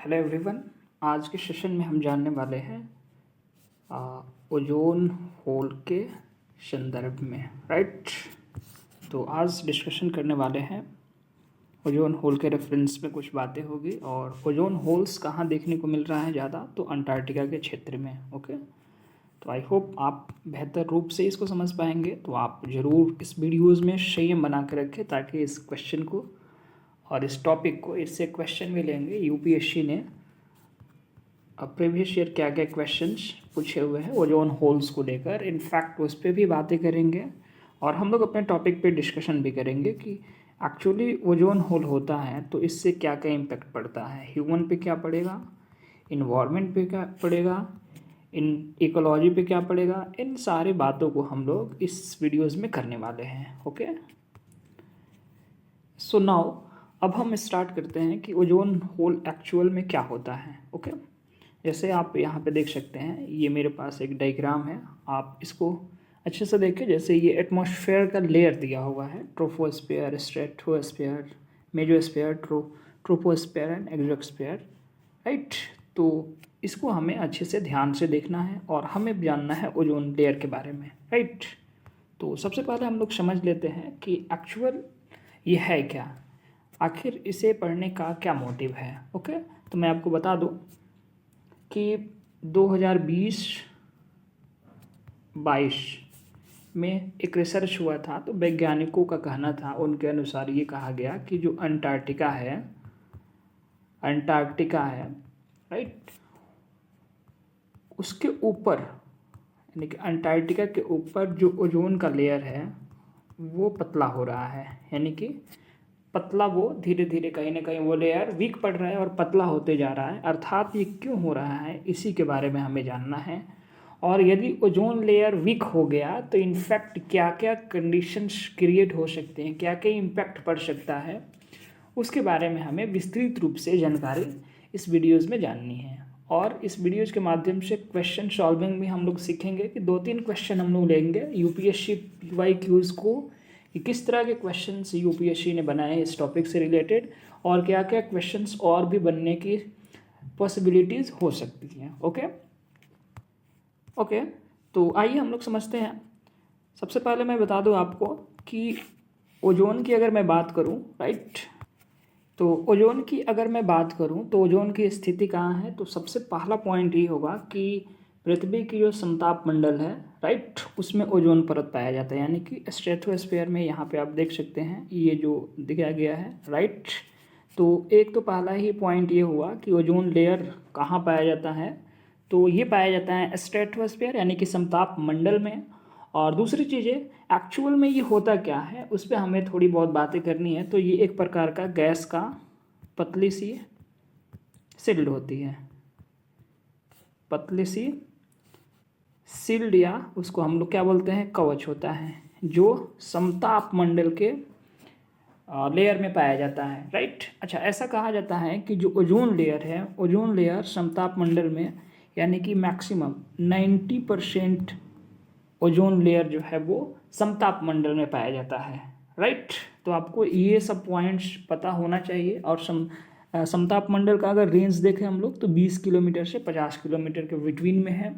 Hello everyone. आज के session में हम जानने वाले हैं ओजोन होल के संदर्भ में, राइट। तो आज डिस्कशन करने वाले हैं ओजोन होल के रेफरेंस में कुछ बातें होगी। और ओजोन होल्स कहाँ देखने को मिल रहा है ज़्यादा, तो अंटार्कटिका के क्षेत्र में। ओके, तो आई होप आप बेहतर रूप से इसको समझ पाएंगे। तो आप ज़रूर इस वीडियोज़ में संयम बना कर रखें ताकि इस क्वेश्चन को और इस टॉपिक को, इससे क्वेश्चन भी लेंगे। यूपीएससी ने प्रीवियस ईयर क्या क्या क्वेश्चंस पूछे हुए हैं ओजोन होल्स को लेकर, इनफैक्ट उस पर भी बातें करेंगे। और हम लोग अपने टॉपिक पे डिस्कशन भी करेंगे कि एक्चुअली ओजोन होल होता है तो इससे क्या क्या इम्पेक्ट पड़ता है, ह्यूमन पे क्या पड़ेगा, इन्वायरमेंट पे क्या पड़ेगा, इन इकोलॉजी पे क्या पड़ेगा। इन सारी बातों को हम लोग इस वीडियोज़ में करने वाले हैं। ओके, सो नाउ अब हम स्टार्ट करते हैं कि ओजोन होल एक्चुअल में क्या होता है। ओके, जैसे आप यहाँ पे देख सकते हैं, ये मेरे पास एक डायग्राम है, आप इसको अच्छे से देखें। जैसे ये एटमॉस्फेयर का लेयर दिया हुआ है, troposphere, stratosphere, mesosphere, troposphere and exosphere, right. तो इसको हमें अच्छे से ध्यान से देखना है और हमें जानना है ओजोन लेयर के बारे में, राइट। तो सबसे पहले हम लोग समझ लेते हैं कि एक्चुअल ये है क्या, आखिर इसे पढ़ने का क्या मोटिव है। ओके, तो मैं आपको बता दूं कि 2020-22 में एक रिसर्च हुआ था। तो वैज्ञानिकों का कहना था, उनके अनुसार ये कहा गया कि जो अंटार्कटिका है, राइट, उसके ऊपर, यानी कि अंटार्कटिका के ऊपर जो ओजोन का लेयर है वो पतला हो रहा है। यानी कि पतला, वो धीरे धीरे कहीं ना कहीं वो लेयर वीक पड़ रहा है और पतला होते जा रहा है। अर्थात ये क्यों हो रहा है, इसी के बारे में हमें जानना है। और यदि ओजोन लेयर वीक हो गया तो इनफैक्ट क्या क्या कंडीशंस क्रिएट हो सकते हैं, क्या क्या इम्पैक्ट पड़ सकता है, उसके बारे में हमें विस्तृत रूप से जानकारी इस वीडियोज़ में जाननी है। और इस वीडियोज़ के माध्यम से क्वेश्चन सॉल्विंग भी हम लोग सीखेंगे कि 2-3 क्वेश्चन हम लोग लेंगे यूपीएससी PYQs को, कि किस तरह के क्वेश्चंस यूपीएससी ने बनाए इस टॉपिक से रिलेटेड और क्या क्या क्वेश्चंस और भी बनने की पॉसिबिलिटीज़ हो सकती हैं। ओके, तो आइए हम लोग समझते हैं। सबसे पहले मैं बता दूं आपको कि ओजोन की अगर मैं बात करूं, राइट, तो ओजोन की अगर मैं बात करूं तो ओजोन की स्थिति कहाँ है। तो सबसे पहला पॉइंट ये होगा कि पृथ्वी की जो समताप मंडल है, राइट, उसमें ओजोन परत पाया जाता है। यानी कि स्ट्रेटोस्फेयर में यहाँ पे आप देख सकते हैं ये जो दिखाया गया है, राइट। तो एक तो पहला ही पॉइंट ये हुआ कि ओजोन लेयर कहाँ पाया जाता है, तो ये पाया जाता है स्ट्रेटोस्फेयर यानी कि समताप मंडल में। और दूसरी चीज़ें एक्चुअल में ये होता क्या है उस पर हमें थोड़ी बहुत बातें करनी है। तो ये एक प्रकार का गैस का पतली सी शील्ड होती है, पतली सी शील्ड, या उसको हम लोग क्या बोलते हैं, कवच होता है, जो समताप मंडल के लेयर में पाया जाता है, राइट। अच्छा, ऐसा कहा जाता है कि जो ओजोन लेयर है, ओजोन लेयर समताप मंडल में यानी कि मैक्सिमम 90% ओजोन लेयर जो है वो समताप मंडल में पाया जाता है, राइट। तो आपको ये सब पॉइंट्स पता होना चाहिए। और समताप मंडल का अगर रेंज देखें हम लोग तो 20 किलोमीटर से 50 किलोमीटर के बिटवीन में है,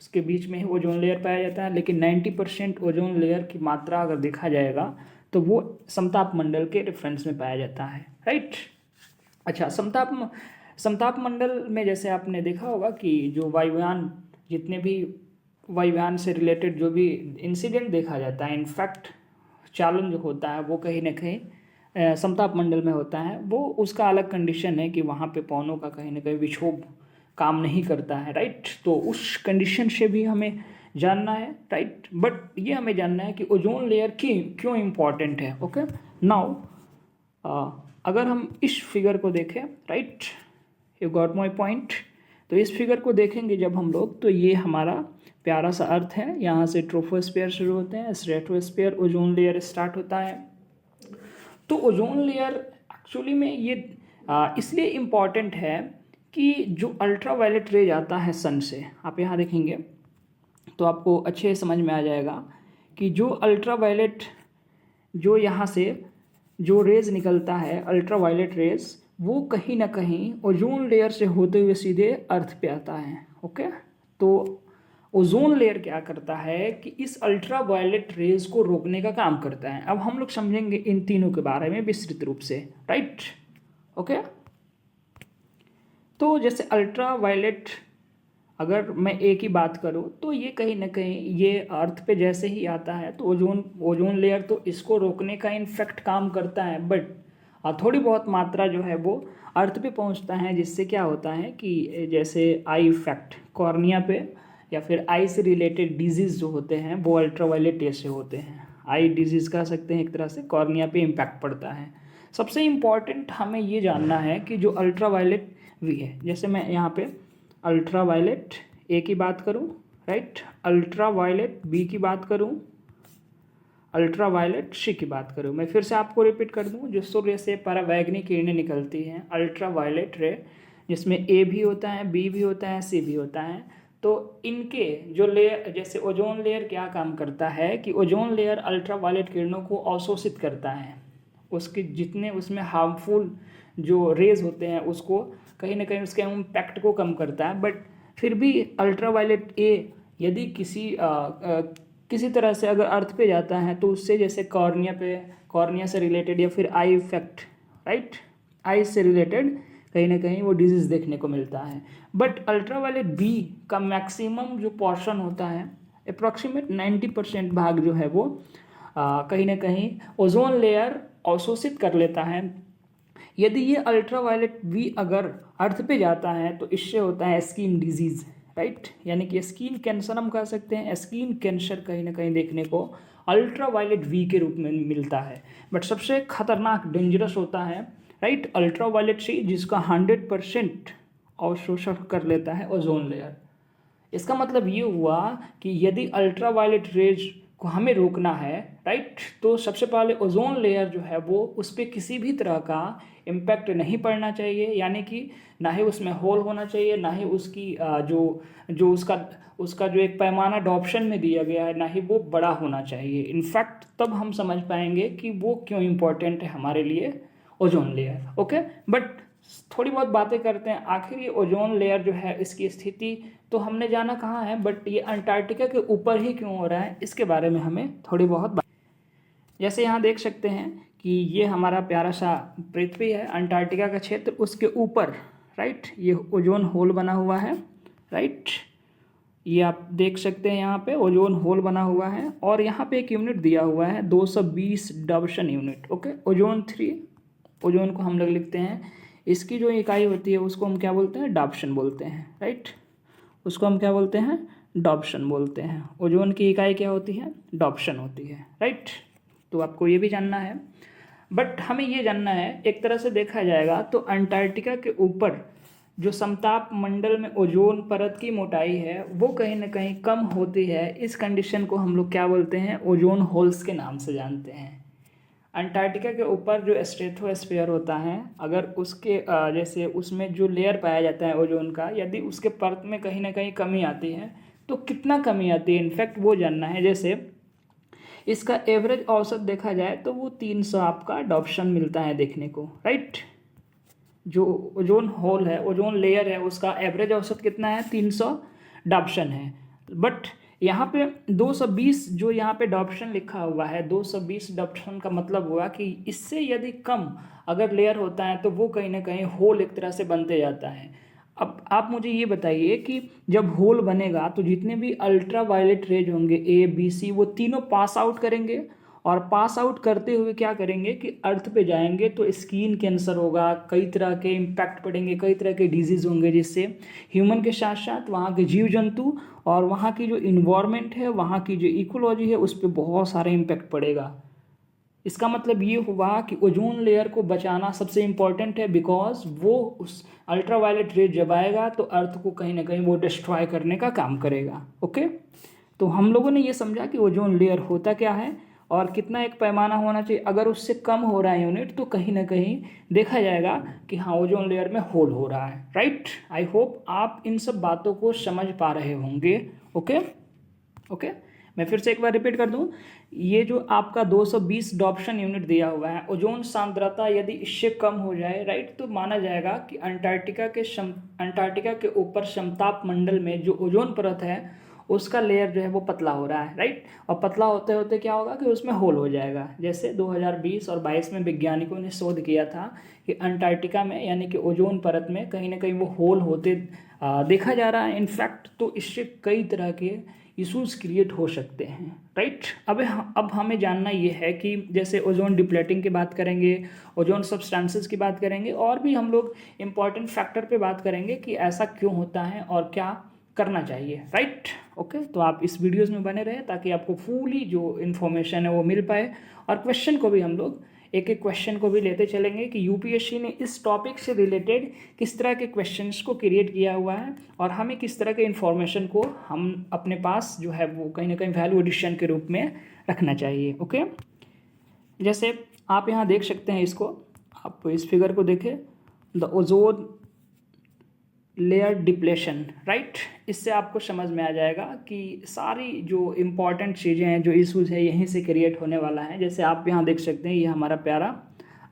उसके बीच में ही ओजोन लेयर पाया जाता है। लेकिन 90% ओजोन लेयर की मात्रा अगर देखा जाएगा तो वो समताप मंडल के रेफरेंस में पाया जाता है, राइट। अच्छा, समताप मंडल में जैसे आपने देखा होगा कि जो वायुयान, जितने भी वायुयान से रिलेटेड जो भी इंसिडेंट देखा जाता है, इनफैक्ट चालन जो होता है वो कहीं ना कहीं समताप मंडल में होता है। वो उसका अलग कंडीशन है कि वहाँ पे पवनों का कहीं ना कहीं विक्षोभ काम नहीं करता है, राइट। तो उस कंडीशन से भी हमें जानना है, राइट। बट ये हमें जानना है कि ओजोन लेयर क्यों इम्पॉर्टेंट है। ओके, नाउ अगर हम इस फिगर को देखें, right, you got my point. तो इस फिगर को देखेंगे जब हम लोग, तो ये हमारा प्यारा सा अर्थ है, यहाँ से ट्रोपोस्फेयर शुरू होते हैं, स्ट्रेटोस्फेयर, ओजोन लेयर स्टार्ट होता है। तो ओजोन लेयर एक्चुअली में ये इसलिए इम्पॉर्टेंट है कि जो अल्ट्रावायलेट रेज आता है सन से, आप यहाँ देखेंगे तो आपको अच्छे समझ में आ जाएगा कि जो अल्ट्रावायलेट, जो यहाँ से जो रेज निकलता है, अल्ट्रावायलेट रेज, वो कहीं ना कहीं ओजोन लेयर से होते हुए सीधे अर्थ पे आता है। ओके, तो ओजोन लेयर क्या करता है कि इस अल्ट्रा वायलेट रेज को रोकने का काम करता है। अब हम लोग समझेंगे इन तीनों के बारे में विस्तृत रूप से, राइट। ओके, तो जैसे अल्ट्रा वायलेट, अगर मैं ए की बात करूं तो ये कहीं ना कहीं ये अर्थ पे जैसे ही आता है तो ओजोन लेयर तो इसको रोकने का इनफैक्ट काम करता है, बट थोड़ी बहुत मात्रा जो है वो अर्थ पे पहुंचता है, जिससे क्या होता है कि जैसे आई इफेक्ट कॉर्निया पे या फिर आई से रिलेटेड डिजीज़ जो होते हैं वो अल्ट्रावायलेट रे से होते हैं। आई डिजीज़ कह सकते हैं, एक तरह से कॉर्निया पे इम्पैक्ट पड़ता है। सबसे इम्पॉर्टेंट हमें ये जानना है कि जो अल्ट्रावायलेट वी है, जैसे मैं यहाँ पे अल्ट्रावायलेट ए की बात करूँ, राइट, अल्ट्रावायलेट बी की बात करूँ, अल्ट्रावायलेट सी की बात करूँ, मैं फिर से आपको रिपीट कर दूँ। जो सूर्य से परावैंगनी किरणें निकलती हैं अल्ट्रावायलेट रे, जिसमें ए भी होता है, बी भी होता है, सी भी होता है, तो इनके जो लेयर, जैसे ओजोन लेयर क्या काम करता है कि ओजोन लेयर अल्ट्रावायलेट किरणों को अवशोषित करता है, उसके जितने उसमें हार्मफुल जो रेज होते हैं उसको कहीं ना कहीं उसके इम्पैक्ट को कम करता है। बट फिर भी अल्ट्रावायलेट ए यदि किसी तरह से अगर अर्थ पे जाता है तो उससे जैसे कॉर्निया से रिलेटेड या फिर आई इफेक्ट, राइट, आई से रिलेटेड कहीं ना कहीं वो डिजीज़ देखने को मिलता है। बट अल्ट्रावायलेट बी का मैक्सिमम जो पोर्शन होता है, अप्रॉक्सीमेट 90% भाग जो है वो कहीं ना कहीं ओजोन लेयर अवशोषित कर लेता है। यदि ये अल्ट्रावायलेट वी अगर अर्थ पे जाता है तो इससे होता है स्किन डिजीज़, राइट, यानी कि स्किन कैंसर हम कह सकते हैं। स्किन कैंसर कहीं ना कहीं देखने को अल्ट्रावायलेट वी के रूप में मिलता है। बट सबसे खतरनाक डेंजरस होता है, राइट, अल्ट्रावायलेट सी, जिसका 100% अवशोषण कर लेता है ओजोन लेयर। इसका मतलब ये हुआ कि यदि अल्ट्रावायलेट रेज को हमें रोकना है, राइट, तो सबसे पहले ओजोन लेयर जो है वो उस पर किसी भी तरह का इम्पैक्ट नहीं पड़ना चाहिए, यानी कि ना ही उसमें होल होना चाहिए, ना ही उसकी जो उसका जो एक पैमाना डॉप्शन में दिया गया है, ना ही वो बड़ा होना चाहिए। इनफैक्ट तब हम समझ पाएंगे कि वो क्यों इम्पोर्टेंट है हमारे लिए ओजोन लेयर। ओके, बट थोड़ी बहुत बातें करते हैं। आखिर ये ओजोन लेयर जो है इसकी स्थिति तो हमने जाना कहाँ है, बट ये अंटार्कटिका के ऊपर ही क्यों हो रहा है इसके बारे में हमें थोड़ी बहुत जैसे यहाँ देख सकते हैं कि ये हमारा प्यारा सा पृथ्वी है, अंटार्कटिका का क्षेत्र, उसके ऊपर, राइट, ये ओजोन होल बना हुआ है, राइट, ये आप देख सकते हैं यहाँ पे ओजोन होल बना हुआ है। और यहाँ पे एक यूनिट दिया हुआ है 220 डॉप्शन यूनिट। ओके, ओजोन 3, ओजोन को हम लोग लिखते हैं, इसकी जो इकाई होती है उसको हम क्या बोलते हैं, डॉप्शन बोलते हैं, राइट, उसको हम क्या बोलते हैं, डॉप्शन बोलते हैं। ओजोन की इकाई क्या होती है, डॉप्शन होती है, राइट। तो आपको ये भी जानना है। बट हमें ये जानना है, एक तरह से देखा जाएगा तो अंटार्कटिका के ऊपर जो समताप मंडल में ओजोन परत की मोटाई है वो कहीं ना कहीं कम होती है। इस कंडीशन को हम लोग क्या बोलते हैं, ओजोन होल्स के नाम से जानते हैं। अंटार्कटिका के ऊपर जो स्ट्रेटोस्फीयर होता है, अगर उसके जैसे उसमें जो लेयर पाया जाता है ओजोन का, यदि उसके परत में कहीं ना कहीं कमी आती है तो कितना कमी आती है इनफैक्ट वो जानना है। जैसे इसका एवरेज औसत देखा जाए तो वो 300 आपका डॉप्शन मिलता है देखने को, राइट। जो ओजोन होल है, ओजोन लेयर है, उसका एवरेज औसत कितना है, 300 डॉप्शन है। बट यहाँ पे 220 जो यहाँ पे डॉप्शन लिखा हुआ है, 220 डॉप्शन का मतलब हुआ कि इससे यदि कम अगर लेयर होता है तो वो कहीं ना कहीं होल एक तरह से बनते जाता है। अब आप मुझे ये बताइए कि जब होल बनेगा तो जितने भी अल्ट्रा वायलेट रेज होंगे ए बी सी, वो तीनों पास आउट करेंगे, और पास आउट करते हुए क्या करेंगे कि अर्थ पे जाएंगे तो स्किन कैंसर होगा, कई तरह के इम्पैक्ट पड़ेंगे, कई तरह के डिजीज़ होंगे, जिससे ह्यूमन के साथ साथ वहाँ के जीव जंतु और वहाँ की जो इन्वायरमेंट है, वहाँ की जो इकोलॉजी है, उस पर बहुत सारे इम्पैक्ट पड़ेगा। इसका मतलब ये हुआ कि ओजोन लेयर को बचाना सबसे इम्पॉर्टेंट है, बिकॉज वो उस अल्ट्रावायलेट रेज जब आएगा तो अर्थ को कहीं ना कहीं वो डिस्ट्रॉय करने का काम करेगा। ओके, तो हम लोगों ने ये समझा कि ओजोन लेयर होता क्या है और कितना एक पैमाना होना चाहिए। अगर उससे कम हो रहा है यूनिट तो कहीं ना कहीं देखा जाएगा कि हाँ ओजोन लेयर में होल हो रहा है, राइट। आई होप आप इन सब बातों को समझ पा रहे होंगे। ओके ओके, मैं फिर से एक बार रिपीट कर दूं, ये जो आपका 220 डॉप्शन यूनिट दिया हुआ है, ओजोन सांद्रता यदि इससे कम हो जाए, राइट, तो माना जाएगा कि अंटार्कटिका के ऊपर समताप मंडल में जो ओजोन परत है उसका लेयर जो है वो पतला हो रहा है, राइट। और पतला होते होते क्या होगा कि उसमें होल हो जाएगा। जैसे 2020 और 22 में वैज्ञानिकों ने शोध किया था कि अंटार्कटिका में यानी कि ओजोन परत में कहीं ना कहीं वो होल होते देखा जा रहा है इनफैक्ट। तो इससे कई तरह के इशूज़ क्रिएट हो सकते हैं, राइट। अब हमें जानना ये है कि जैसे ओजोन डिप्लेटिंग की बात करेंगे, ओजोन सब्सटेंसेस की बात करेंगे, और भी हम लोग इम्पॉर्टेंट फैक्टर पे बात करेंगे कि ऐसा क्यों होता है और क्या करना चाहिए, राइट। ओके, तो आप इस वीडियोज़ में बने रहे ताकि आपको फुली जो इन्फॉर्मेशन है वो मिल पाए। और क्वेश्चन को भी हम लोग एक एक क्वेश्चन को भी लेते चलेंगे कि यूपीएससी ने इस टॉपिक से रिलेटेड किस तरह के क्वेश्चंस को क्रिएट किया हुआ है और हमें किस तरह के इन्फॉर्मेशन को हम अपने पास जो है वो कहीं ना कहीं वैल्यू एडिशन के रूप में रखना चाहिए। ओके, जैसे आप यहाँ देख सकते हैं, इसको आप इस फिगर को देखें, the ozone layer depletion, right. इससे आपको समझ में आ जाएगा कि सारी जो इम्पॉर्टेंट चीज़ें हैं, जो इशूज़ है, यहीं से क्रिएट होने वाला है। जैसे आप यहाँ देख सकते हैं, ये हमारा प्यारा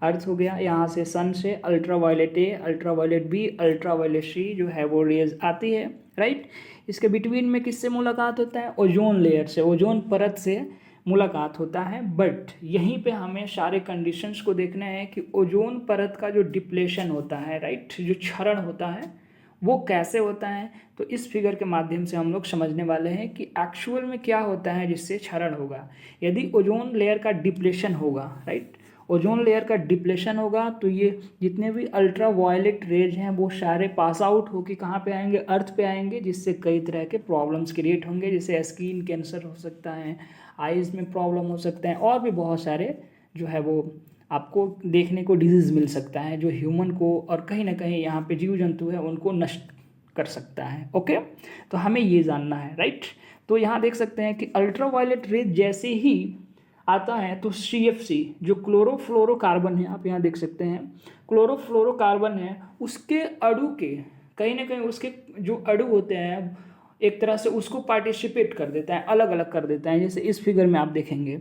अर्थ हो गया, यहाँ से सन से ultraviolet A, ultraviolet B, ultraviolet C जो है वो रेज आती है, राइट। इसके बिटवीन में किससे मुलाकात होता है? ओजोन लेयर से, ओजोन परत से मुलाकात होता है। बट यहीं पे हमें सारे कंडीशंस को देखना है कि ओजोन परत का जो डिप्लेशन होता है, राइट, जो क्षरण होता है वो कैसे होता है। तो इस फिगर के माध्यम से हम लोग समझने वाले हैं कि एक्चुअल में क्या होता है जिससे क्षरण होगा। यदि ओजोन लेयर का डिप्लेशन होगा, राइट, ओजोन लेयर का डिप्लेशन होगा तो ये जितने भी अल्ट्रा वायलेट रेज हैं वो सारे पास आउट होकर कहाँ पे आएंगे? अर्थ पे आएंगे, जिससे कई तरह के प्रॉब्लम्स क्रिएट होंगे, जैसे स्किन कैंसर हो सकता है, आइज़ में प्रॉब्लम हो सकता है, और भी बहुत सारे जो है वो आपको देखने को डिजीज़ मिल सकता है जो ह्यूमन को और कहीं ना कहीं यहाँ पे जीव जंतु है उनको नष्ट कर सकता है। ओके, तो हमें ये जानना है, राइट। तो यहाँ देख सकते हैं कि अल्ट्रा वायलेट रेज जैसे ही आता है तो CFC जो क्लोरोफ्लोरोकार्बन है, आप यहाँ देख सकते हैं क्लोरोफ्लोरोकार्बन है, उसके अणु के कहीं ना कहीं उसके जो अणु होते हैं एक तरह से उसको पार्टिसिपेट कर देता है, अलग अलग कर देता है। जैसे इस फिगर में आप देखेंगे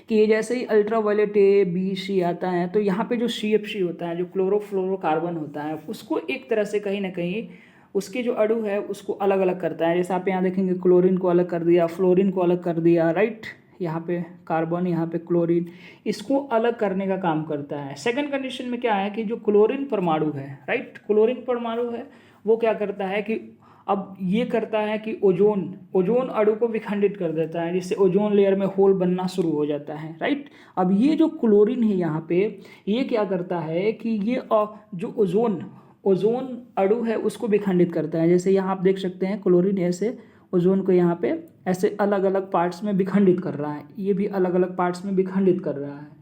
कि ये जैसे ही ultraviolet A B C आता है तो यहाँ पे जो CFC होता है, जो क्लोरोफ्लोरोकार्बन होता है, उसको एक तरह से कहीं ना कहीं उसके जो अणु है उसको अलग अलग करता है। जैसे आप यहाँ देखेंगे क्लोरीन को अलग कर दिया, फ्लोरीन को अलग कर दिया, राइट, यहाँ पे कार्बन, यहाँ पे क्लोरीन, इसको अलग करने का काम करता है। सेकंड कंडीशन में क्या है कि जो क्लोरीन परमाणु है, राइट, क्लोरीन परमाणु है वो क्या करता है कि अब ये करता है कि ओजोन अणु को विखंडित कर देता है, जिससे ओजोन लेयर में होल बनना शुरू हो जाता है, राइट। अब ये जो क्लोरीन है यहाँ पे, ये क्या करता है कि ये जो ओजोन अणु है उसको विखंडित करता है। जैसे यहाँ आप देख सकते हैं क्लोरीन ऐसे ओजोन को यहाँ पे ऐसे अलग अलग पार्ट्स में विखंडित कर रहा है, ये भी अलग अलग पार्ट्स में विखंडित कर रहा है।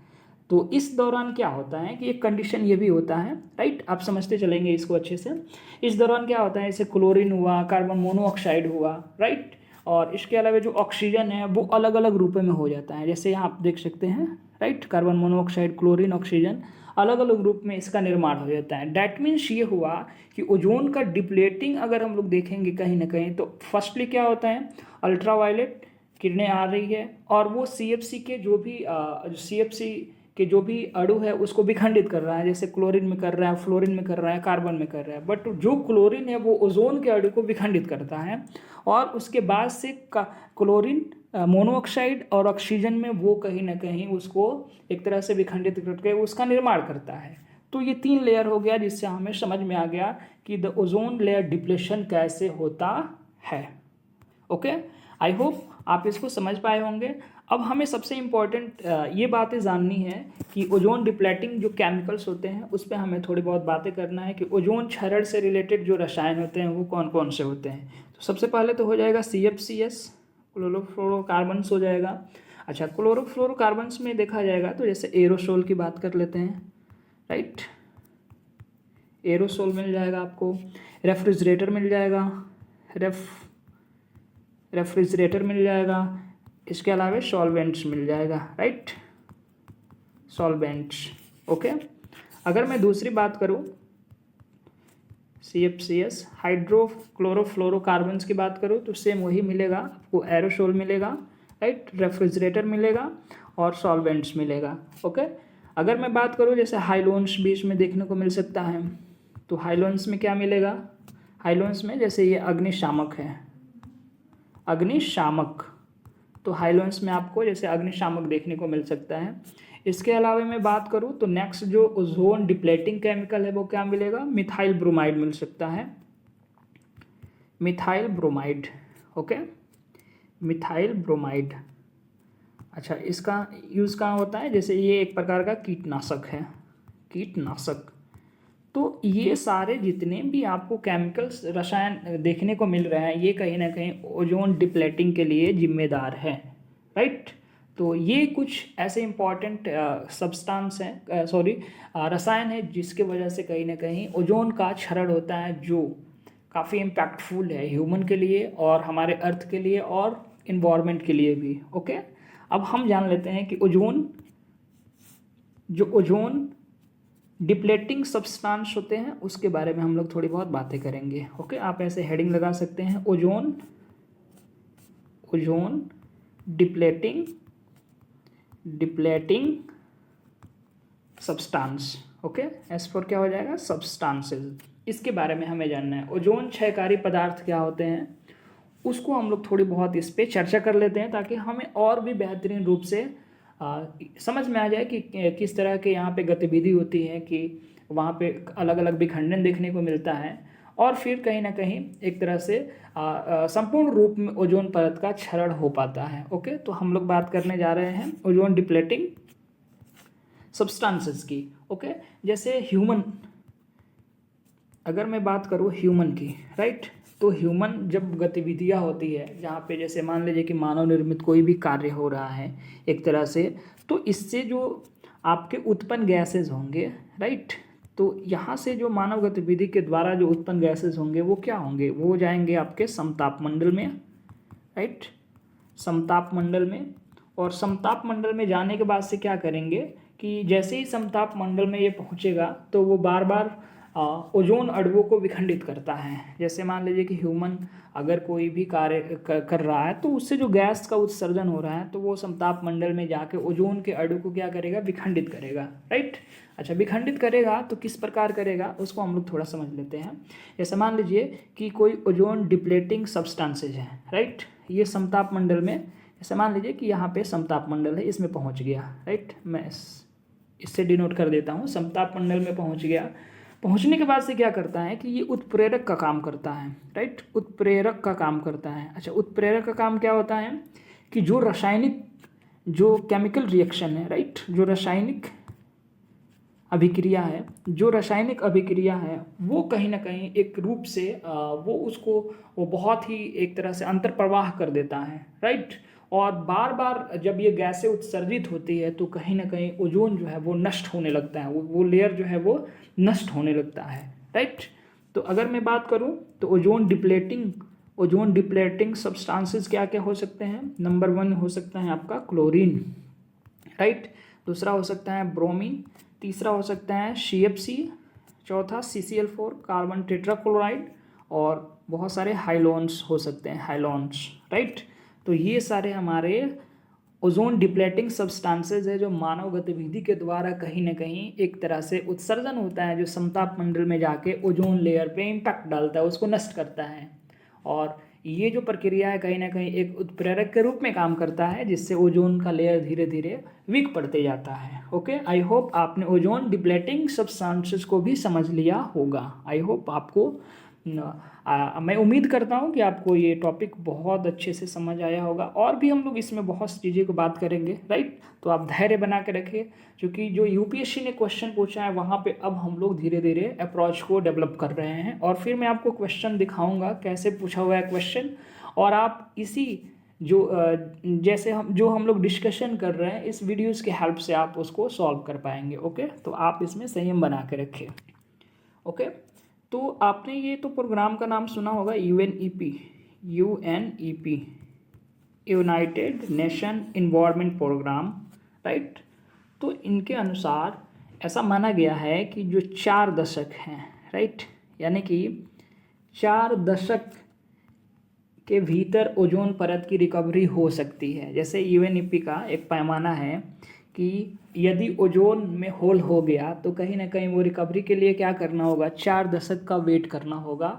तो इस दौरान क्या होता है कि एक कंडीशन ये भी होता है, राइट, आप समझते चलेंगे इसको अच्छे से। इस दौरान क्या होता है, जैसे क्लोरीन हुआ, कार्बन मोनोऑक्साइड हुआ, राइट, और इसके अलावा जो ऑक्सीजन है वो अलग अलग रूपों में हो जाता है। जैसे यहाँ आप देख सकते हैं, right, carbon monoxide, chlorine, oxygen, अलग अलग रूप में इसका निर्माण हो जाता है। डैट मीन्स ये हुआ कि ओजोन का डिप्लेटिंग अगर हम लोग देखेंगे कहीं ना कहीं तो फर्स्टली क्या होता है, अल्ट्रा वायलेट किरणें आ रही है और वो CFC के जो भी अणु है उसको विखंडित कर रहा है, जैसे क्लोरीन में कर रहा है, फ्लोरीन में कर रहा है, कार्बन में कर रहा है। बट जो क्लोरीन है वो ओजोन के अणु को विखंडित करता है और उसके बाद से क्लोरीन मोनोऑक्साइड और ऑक्सीजन में वो कहीं ना कहीं उसको एक तरह से विखंडित करके उसका निर्माण करता है। तो ये 3 लेयर हो गया जिससे हमें समझ में आ गया कि द ओजोन लेयर डिप्लेशन कैसे होता है। ओके, आई होप आप इसको समझ पाए होंगे। अब हमें सबसे इम्पॉर्टेंट ये बातें जाननी है कि ओजोन डिप्लेटिंग जो केमिकल्स होते हैं उस पर हमें थोड़ी बहुत बातें करना है कि ओजोन क्षरण से रिलेटेड जो रसायन होते हैं वो कौन कौन से होते हैं। तो सबसे पहले तो हो जाएगा CFCS, क्लोरोफ्लोरोकार्बन्स हो जाएगा। अच्छा, क्लोरोफ्लोरोकार्बन्स में देखा जाएगा तो जैसे एरोसोल की बात कर लेते हैं, राइट, एरोसोल मिल जाएगा आपको, रेफ्रिजरेटर मिल जाएगा, रेफ्रिजरेटर मिल जाएगा, इसके अलावा सॉल्वेंट्स मिल जाएगा, राइट, सॉल्वेंट्स। ओके, अगर मैं दूसरी बात करूं CFCs। हाइड्रोक्लोरोफ्लोरोकार्बन्स की बात करूँ तो सेम वही मिलेगा आपको, एरोसोल मिलेगा, राइट, रेफ्रिजरेटर मिलेगा और सॉल्वेंट्स मिलेगा। ओके, अगर मैं बात करूँ जैसे हाइलोन्स बीच में देखने को मिल सकता है, तो हाइलोन्स में क्या मिलेगा, हाइलोन्स में जैसे ये अग्निशामक है, अग्निशामक, तो हाइलोन्स में आपको जैसे अग्निशामक देखने को मिल सकता है। इसके अलावा मैं बात करूँ तो नेक्स्ट जो ओजोन डिप्लेटिंग केमिकल है वो क्या मिलेगा, मिथाइल ब्रोमाइड मिल सकता है, methyl bromide. Okay, methyl bromide. अच्छा, इसका यूज़ कहाँ होता है, जैसे ये एक प्रकार का कीटनाशक है, कीटनाशक। तो ये सारे जितने भी आपको केमिकल्स रसायन देखने को मिल रहे हैं ये कहीं ना कहीं ओजोन डिप्लेटिंग के लिए जिम्मेदार है, राइट। तो ये कुछ ऐसे इम्पॉर्टेंट सब्सटेंस हैं, रसायन है जिसके वजह से कहीं ना कहीं ओजोन का क्षरण होता है, जो काफ़ी इम्पैक्टफुल है ह्यूमन के लिए और हमारे अर्थ के लिए और इन्वायरमेंट के लिए भी। ओके, अब हम जान लेते हैं कि ओजोन डिप्लेटिंग सब्सटेंस होते हैं उसके बारे में हम लोग थोड़ी बहुत बातें करेंगे। ओके, आप ऐसे हेडिंग लगा सकते हैं, ozone depleting substance. Okay, S for क्या हो जाएगा, सब्सटेंसेस। इसके बारे में हमें जानना है। ओजोन क्षयकारी पदार्थ क्या होते हैं उसको हम लोग थोड़ी बहुत इस पर चर्चा कर लेते हैं ताकि हमें और भी बेहतरीन रूप से समझ में आ जाए कि किस तरह के यहाँ पे गतिविधि होती है, कि वहाँ पे अलग अलग विखंडन देखने को मिलता है और फिर कहीं ना कहीं एक तरह से संपूर्ण रूप में ओजोन परत का क्षरण हो पाता है। ओके, तो हम लोग बात करने जा रहे हैं ओजोन डिप्लेटिंग सब्सटेंसेस की। ओके, जैसे ह्यूमन, अगर मैं बात करूँ ह्यूमन की, राइट, तो ह्यूमन जब गतिविधियाँ होती है जहाँ पे जैसे मान लीजिए कि मानव निर्मित कोई भी कार्य हो रहा है एक तरह से, तो इससे जो आपके उत्पन्न गैसेज होंगे, राइट, तो यहाँ से जो मानव गतिविधि के द्वारा जो उत्पन्न गैसेज होंगे वो क्या होंगे, वो जाएंगे आपके समताप मंडल में, राइट, समताप मंडल में। और समताप मंडल में जाने के बाद से क्या करेंगे कि जैसे ही समताप मंडल में ये पहुँचेगा तो वो बार बार ओजोन अणुओं को विखंडित करता है। जैसे मान लीजिए कि ह्यूमन अगर कोई भी कार्य कर रहा है तो उससे जो गैस का उत्सर्जन हो रहा है तो वो समताप मंडल में जाके ओजोन के अणु को क्या करेगा, विखंडित करेगा, राइट। अच्छा, विखंडित करेगा तो किस प्रकार करेगा उसको हम लोग थोड़ा समझ लेते हैं। जैसे मान लीजिए कि कोई ओजोन डिप्लेटिंग सब्सटेंसेज है, राइट, ये समताप मंडल में, जैसे मान लीजिए कि यहाँ पे समताप मंडल है, इसमें पहुँच गया, राइट, मैं इससे डिनोट कर देता हूँ, समताप मंडल में पहुँच गया। पहुंचने के बाद से क्या करता है कि ये उत्प्रेरक का काम करता है, राइट, उत्प्रेरक का काम करता है। अच्छा, उत्प्रेरक का काम क्या होता है कि जो केमिकल रिएक्शन है, राइट, जो रासायनिक अभिक्रिया है वो कहीं ना कहीं एक रूप से वो बहुत ही एक तरह से अंतर प्रवाह कर देता है, राइट। और बार बार जब ये गैसें उत्सर्जित होती है तो कहीं ना कहीं ओजोन जो है वो नष्ट होने लगता है, वो लेयर जो है वो नष्ट होने लगता है, राइट। तो अगर मैं बात करूं तो ओजोन डिप्लेटिंग सब्सटेंसेस क्या क्या हो सकते हैं। नंबर 1 हो सकता है आपका क्लोरीन, राइट, दूसरा हो सकता है ब्रोमीन, तीसरा हो सकता है CFC, चौथा CCl4 कार्बन टेट्राक्लोराइड, और बहुत सारे हाइलोन्स हो सकते हैं, हाइलोन्स, राइट। तो ये सारे हमारे ओजोन डिप्लेटिंग सब्सटेंसेज है जो मानव गतिविधि के द्वारा कहीं ना कहीं एक तरह से उत्सर्जन होता है, जो समताप मंडल में जाके ओजोन लेयर पे इम्पैक्ट डालता है, उसको नष्ट करता है। और ये जो प्रक्रिया है कहीं ना कहीं एक उत्प्रेरक के रूप में काम करता है जिससे ओजोन का लेयर धीरे धीरे वीक पड़ते जाता है। ओके, आई होप आपने ओजोन डिप्लेटिंग सब्सटेंसेस को भी समझ लिया होगा। आई होप आपको मैं उम्मीद करता हूँ कि आपको ये टॉपिक बहुत अच्छे से समझ आया होगा, और भी हम लोग इसमें बहुत सी चीज़ें को बात करेंगे, राइट। तो आप धैर्य बना के रखिए, क्योंकि जो UPSC ने क्वेश्चन पूछा है वहाँ पे अब हम लोग धीरे धीरे अप्रोच को डेवलप कर रहे हैं, और फिर मैं आपको क्वेश्चन दिखाऊंगा कैसे पूछा हुआ है क्वेश्चन, और आप इसी जैसे हम लोग डिस्कशन कर रहे हैं इस वीडियोस के हेल्प से आप उसको सॉल्व कर पाएंगे। ओके, तो आप इसमें संयम बना के रखिए। ओके, तो आपने ये तो प्रोग्राम का नाम सुना होगा, UNEP, United Nation environment programme, right. तो इनके अनुसार ऐसा माना गया है कि जो 4 दशक हैं, राइट, यानी कि 4 दशक के भीतर ओजोन परत की रिकवरी हो सकती है। जैसे यूएनईपी का एक पैमाना है कि यदि ओजोन में होल हो गया तो कहीं ना कहीं वो रिकवरी के लिए क्या करना होगा, 4 दशक का वेट करना होगा,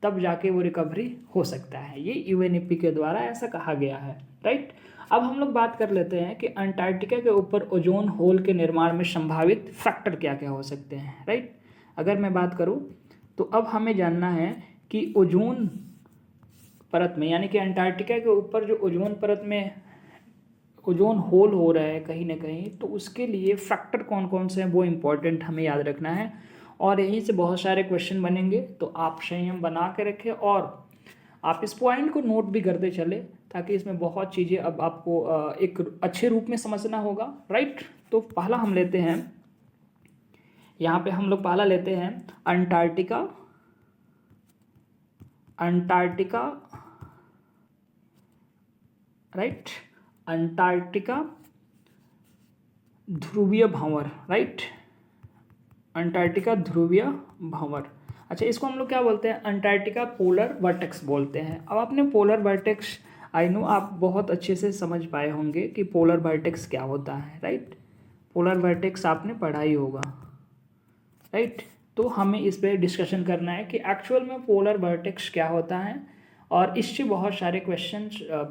तब जाके वो रिकवरी हो सकता है। ये यूएनईपी के द्वारा ऐसा कहा गया है, राइट। अब हम लोग बात कर लेते हैं कि अंटार्कटिका के ऊपर ओजोन होल के निर्माण में संभावित फैक्टर क्या क्या हो सकते हैं, राइट। अगर मैं बात करूं तो अब हमें जानना है कि ओजोन परत में, यानी कि अंटार्कटिका के ऊपर जो ओजोन परत में ओजोन होल हो रहा है कहीं ना कहीं, तो उसके लिए फैक्टर कौन कौन से हैं वो इम्पोर्टेंट हमें याद रखना है। और यहीं से बहुत सारे क्वेश्चन बनेंगे, तो आप संयम बना के रखें और आप इस पॉइंट को नोट भी करते चले, ताकि इसमें बहुत चीज़ें अब आपको एक अच्छे रूप में समझना होगा, राइट। तो पहला हम लेते हैं, यहाँ पे हम लोग पहला लेते हैं अंटार्कटिका राइट, अंटार्कटिका ध्रुवीय भंवर, राइट, अंटार्कटिका ध्रुवीय भंवर। अच्छा, इसको हम लोग क्या बोलते हैं, अंटार्कटिका पोलर वर्टेक्स बोलते हैं। अब आपने पोलर वर्टेक्स, आई नो आप बहुत अच्छे से समझ पाए होंगे कि पोलर वर्टेक्स क्या होता है, राइट। पोलर वर्टेक्स आपने पढ़ा ही होगा, राइट। तो हमें इस पर डिस्कशन करना है कि एक्चुअल में पोलर वर्टेक्स क्या होता है, और इससे बहुत सारे क्वेश्चन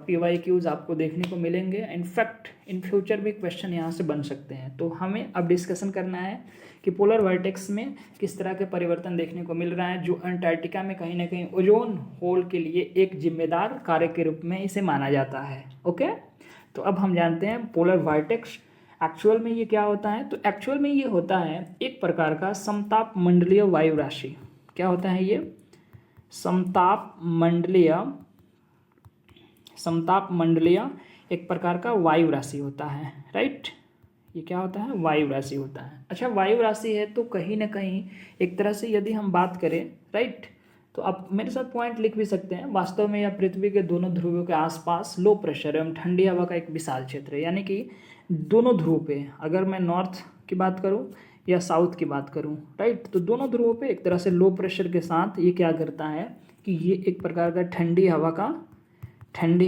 PYQs आपको देखने को मिलेंगे। इनफैक्ट इन फ्यूचर भी क्वेश्चन यहाँ से बन सकते हैं। तो हमें अब डिस्कशन करना है कि पोलर वर्टेक्स में किस तरह के परिवर्तन देखने को मिल रहा है, जो अंटार्कटिका में कहीं ना कहीं ओजोन होल के लिए एक जिम्मेदार कार्य के रूप में इसे माना जाता है। ओके, तो अब हम जानते हैं पोलर वर्टेक्स एक्चुअल में ये क्या होता है। तो एक्चुअल में ये होता है एक प्रकार का समताप मंडलीय वायु राशि। क्या होता है ये, समताप मंडलीय एक प्रकार का वायु राशि होता है, राइट। ये क्या होता है, वायु राशि होता है। अच्छा, वायु राशि है तो कहीं ना कहीं एक तरह से यदि हम बात करें, राइट, तो आप मेरे साथ पॉइंट लिख भी सकते हैं। वास्तव में यह पृथ्वी के दोनों ध्रुवों के आसपास लो प्रेशर एवं ठंडी हवा का एक विशाल क्षेत्र है। यानी कि दोनों ध्रुव पे, अगर मैं नॉर्थ की बात करूं या साउथ की बात करूं, राइट, तो दोनों ध्रुवों पे एक तरह से लो प्रेशर के साथ ये क्या करता है कि ये एक प्रकार का ठंडी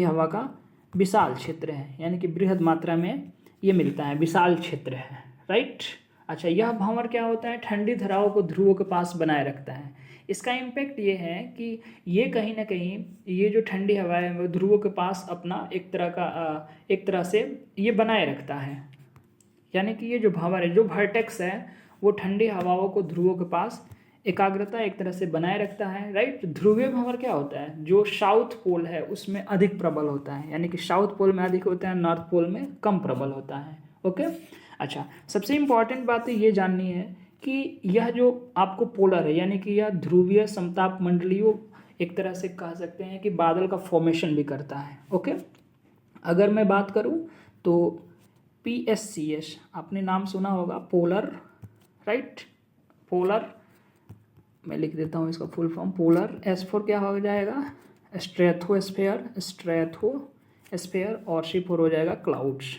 हवा का विशाल क्षेत्र है। यानी कि बृहद मात्रा में ये मिलता है, विशाल क्षेत्र है, राइट। अच्छा, यह भंवर क्या होता है, ठंडी धराओं को ध्रुवों के पास बनाए रखता है। इसका इम्पैक्ट ये है कि ये कहीं ना कहीं ये जो ठंडी हवा है वो ध्रुवों के पास अपना एक तरह से ये बनाए रखता है। यानी कि ये जो भंवर है, जो वर्टेक्स है, वो ठंडी हवाओं को ध्रुवों के पास एकाग्रता एक तरह से बनाए रखता है, राइट। ध्रुवीय भंवर क्या होता है, जो साउथ पोल है उसमें अधिक प्रबल होता है। यानी कि साउथ पोल में अधिक होता है, नॉर्थ पोल में कम प्रबल होता है। ओके, अच्छा, सबसे इम्पॉर्टेंट बात ये जाननी है कि यह जो आपको पोलर है, यानी कि यह ध्रुवीय समताप मंडलीय एक तरह से कह सकते हैं कि बादल का फॉर्मेशन भी करता है। ओके, अगर मैं बात करूं तो PSCS आपने नाम सुना होगा, पोलर, राइट। पोलर मैं लिख देता हूँ इसका full form, polar. S for क्या हो जाएगा, स्ट्रेथोस्फेयर, और C फॉर हो जाएगा क्लाउड्स।